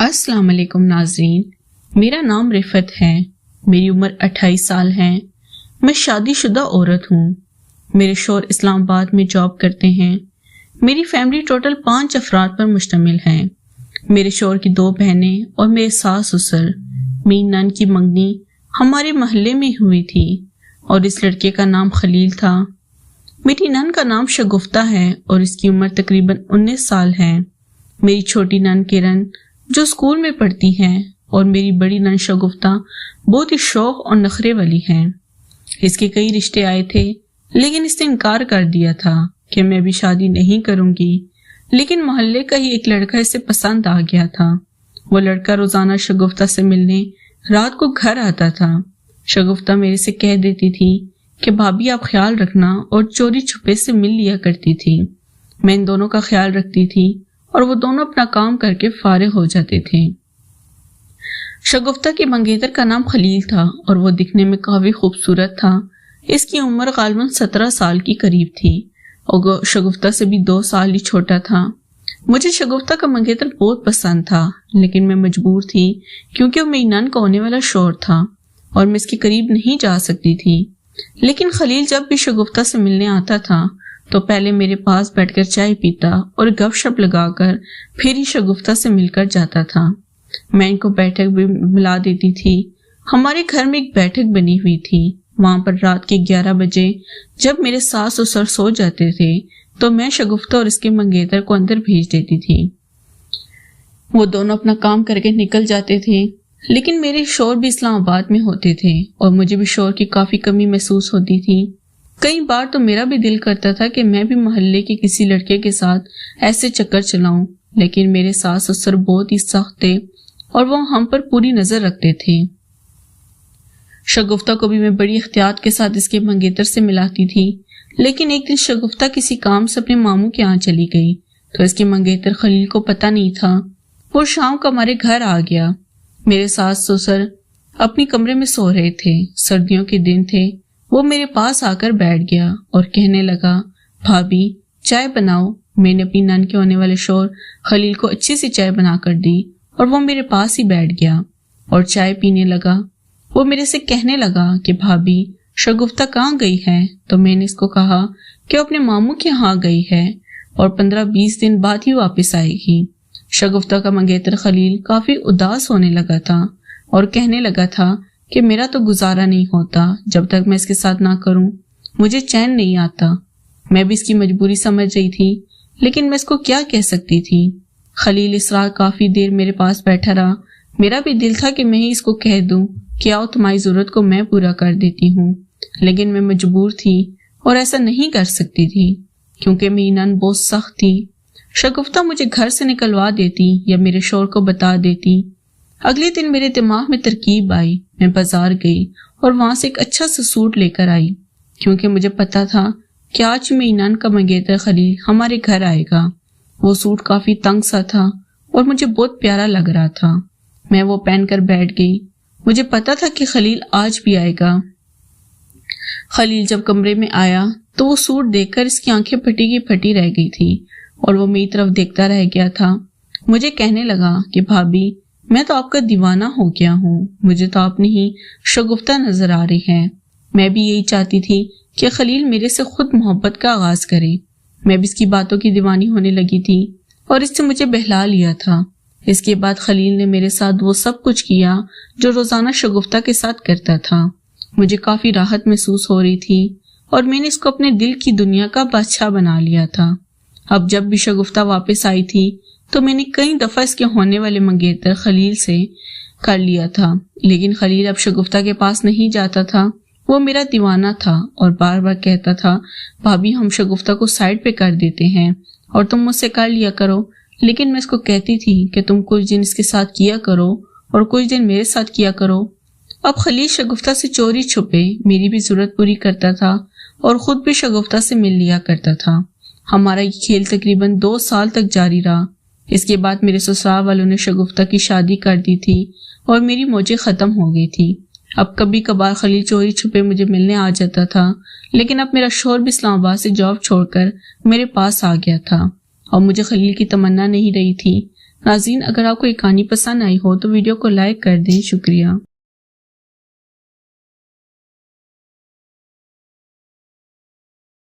السلام علیکم ناظرین، میرا نام رفت ہے، میری عمر 28 سال ہے۔ میں شادی شدہ عورت ہوں۔ میرے شوہر اسلام آباد میں جاب کرتے ہیں۔ میری فیملی ٹوٹل 5 افراد پر مشتمل ہے۔ میرے شوہر کی 2 بہنیں اور میرے ساس سسر۔ میری نند کی منگنی ہمارے محلے میں ہوئی تھی اور اس لڑکے کا نام خلیل تھا۔ میری نند کا نام شگفتہ ہے اور اس کی عمر تقریباً 19 سال ہے۔ میری چھوٹی نند کرن جو اسکول میں پڑھتی ہیں اور میری بڑی نند شگفتہ بہت ہی شوق اور نخرے والی ہیں۔ اس کے کئی رشتے آئے تھے لیکن اس نے انکار کر دیا تھا کہ میں بھی شادی نہیں کروں گی، لیکن محلے کا ہی ایک لڑکا اسے پسند آ گیا تھا۔ وہ لڑکا روزانہ شگفتہ سے ملنے رات کو گھر آتا تھا۔ شگفتہ میرے سے کہہ دیتی تھی کہ بھابھی آپ خیال رکھنا اور چوری چھپے سے مل لیا کرتی تھی۔ میں ان دونوں کا خیال رکھتی تھی اور وہ دونوں اپنا کام کر کے فارغ ہو جاتے تھے۔ شگفتہ کے منگیتر کا نام خلیل تھا اور وہ دکھنے میں کافی خوبصورت تھا۔ اس کی عمر غالباً 17 سال کی قریب تھی اور شگفتہ سے بھی 2 سال ہی چھوٹا تھا۔ مجھے شگفتہ کا منگیتر بہت پسند تھا لیکن میں مجبور تھی کیونکہ وہ میری نند کا ہونے والا شوہر تھا اور میں اس کے قریب نہیں جا سکتی تھی۔ لیکن خلیل جب بھی شگفتہ سے ملنے آتا تھا تو پہلے میرے پاس بیٹھ کر چائے پیتا اور گپ شپ لگا کر پھر ہی شگفتہ سے مل کر جاتا تھا۔ میں ان کو بیٹھک بھی ملا دیتی تھی۔ ہمارے گھر میں ایک بیٹھک بنی ہوئی تھی۔ وہاں پر رات کے 11 بجے جب میرے ساس سسر سو جاتے تھے تو میں شگفتہ اور اس کے منگیتر کو اندر بھیج دیتی تھی۔ وہ دونوں اپنا کام کر کے نکل جاتے تھے، لیکن میرے شوہر بھی اسلام آباد میں ہوتے تھے اور مجھے بھی شوہر کی کافی کمی محسوس ہوتی تھی۔ کئی بار تو میرا بھی دل کرتا تھا کہ میں بھی محلے کے کسی لڑکے کے ساتھ ایسے چکر چلاؤں، لیکن میرے ساس سسر بہت ہی سخت تھے اور وہ ہم پر پوری نظر رکھتے تھے۔ شگفتہ کو بھی میں بڑی احتیاط کے ساتھ اس کے منگیتر سے ملاتی تھی، لیکن ایک دن شگفتہ کسی کام سے اپنے ماموں کے یہاں چلی گئی تو اس کے منگیتر خلیل کو پتہ نہیں تھا۔ وہ شام کو ہمارے گھر آ گیا۔ میرے ساس سسر اپنی کمرے میں سو رہے تھے، سردیوں کے دن تھے۔ وہ میرے پاس آ کر بیٹھ گیا اور کہنے لگا، بھابھی چائے بناؤ۔ میں نے اپنی نند کے ہونے والے شوہر خلیل کو اچھی سی چائے بنا کر دی اور وہ میرے پاس ہی بیٹھ گیا اور چائے پینے لگا۔ وہ میرے سے کہنے لگا کہ بھابھی شگفتہ کہاں گئی ہے؟ تو میں نے اس کو کہا کہ وہ اپنے ماموں کے ہاں گئی ہے اور 15-20 دن بعد ہی واپس آئے گی۔ شگفتہ کا منگیتر خلیل کافی اداس ہونے لگا تھا اور کہنے لگا تھا کہ میرا تو گزارا نہیں ہوتا جب تک میں اس کے ساتھ نہ کروں، مجھے چین نہیں آتا۔ میں بھی اس کی مجبوری سمجھ رہی تھی لیکن میں اس کو کیا کہہ سکتی تھی۔ خلیل اس رات کافی دیر میرے پاس بیٹھا رہا۔ میرا بھی دل تھا کہ میں ہی اس کو کہہ دوں کہ آؤ تمہاری ضرورت کو میں پورا کر دیتی ہوں، لیکن میں مجبور تھی اور ایسا نہیں کر سکتی تھی کیونکہ میری نند بہت سخت تھی۔ شگفتہ مجھے گھر سے نکلوا دیتی یا میرے شوہر کو بتا دیتی۔ اگلے دن میرے دماغ میں ترکیب آئی۔ میں بازار گئی اور وہاں سے ایک اچھا سا سوٹ لے کر آئی کیونکہ مجھے پتا تھا کہ آج میری نند کا منگیتر خلیل ہمارے گھر آئے گا۔ وہ سوٹ کافی تنگ سا تھا اور مجھے بہت پیارا لگ رہا تھا۔ میں وہ پہن کر بیٹھ گئی۔ مجھے پتا تھا کہ خلیل آج بھی آئے گا۔ خلیل جب کمرے میں آیا تو وہ سوٹ دیکھ کر اس کی آنکھیں پھٹی کی پھٹی رہ گئی تھی اور وہ میری طرف دیکھتا رہ گیا تھا۔ مجھے کہنے لگا کہ بھابھی میں تو آپ کا دیوانہ ہو گیا ہوں، مجھے تو آپ نہیں شگفتہ نظر آ رہی ہے۔ میں بھی یہی چاہتی تھی کہ خلیل میرے سے خود محبت کا آغاز کرے۔ میں بھی اس کی باتوں کی دیوانی ہونے لگی تھی اور اس سے مجھے بہلا لیا تھا۔ اس کے بعد خلیل نے میرے ساتھ وہ سب کچھ کیا جو روزانہ شگفتہ کے ساتھ کرتا تھا۔ مجھے کافی راحت محسوس ہو رہی تھی اور میں نے اس کو اپنے دل کی دنیا کا بادشاہ بنا لیا تھا۔ اب جب بھی شگفتہ واپس آئی تھی تو میں نے کئی دفعہ اس کے ہونے والے منگیتر خلیل سے کر لیا تھا، لیکن خلیل اب شگفتہ کے پاس نہیں جاتا تھا۔ وہ میرا دیوانہ تھا اور بار بار کہتا تھا، بھابھی ہم شگفتہ کو سائڈ پہ کر دیتے ہیں اور تم مجھ سے کر لیا کرو، لیکن میں اس کو کہتی تھی کہ تم کچھ دن اس کے ساتھ کیا کرو اور کچھ دن میرے ساتھ کیا کرو۔ اب خلیل شگفتہ سے چوری چھپے میری بھی ضرورت پوری کرتا تھا اور خود بھی شگفتہ سے مل لیا کرتا تھا۔ ہمارا یہ کھیل تقریباً 2 سال تک جاری رہا۔ اس کے بعد میرے سسرال والوں نے شگفتہ کی شادی کر دی تھی اور میری موجیں ختم ہو گئی تھی۔ اب کبھی کبھار خلیل چوری چھپے مجھے ملنے آ جاتا تھا، لیکن اب میرا شوہر بھی اسلام آباد سے جاب چھوڑ کر میرے پاس آ گیا تھا اور مجھے خلیل کی تمنا نہیں رہی تھی ناظرین، اگر آپ کو یہ کہانی پسند آئی ہو تو ویڈیو کو لائک کر دیں. شکریہ.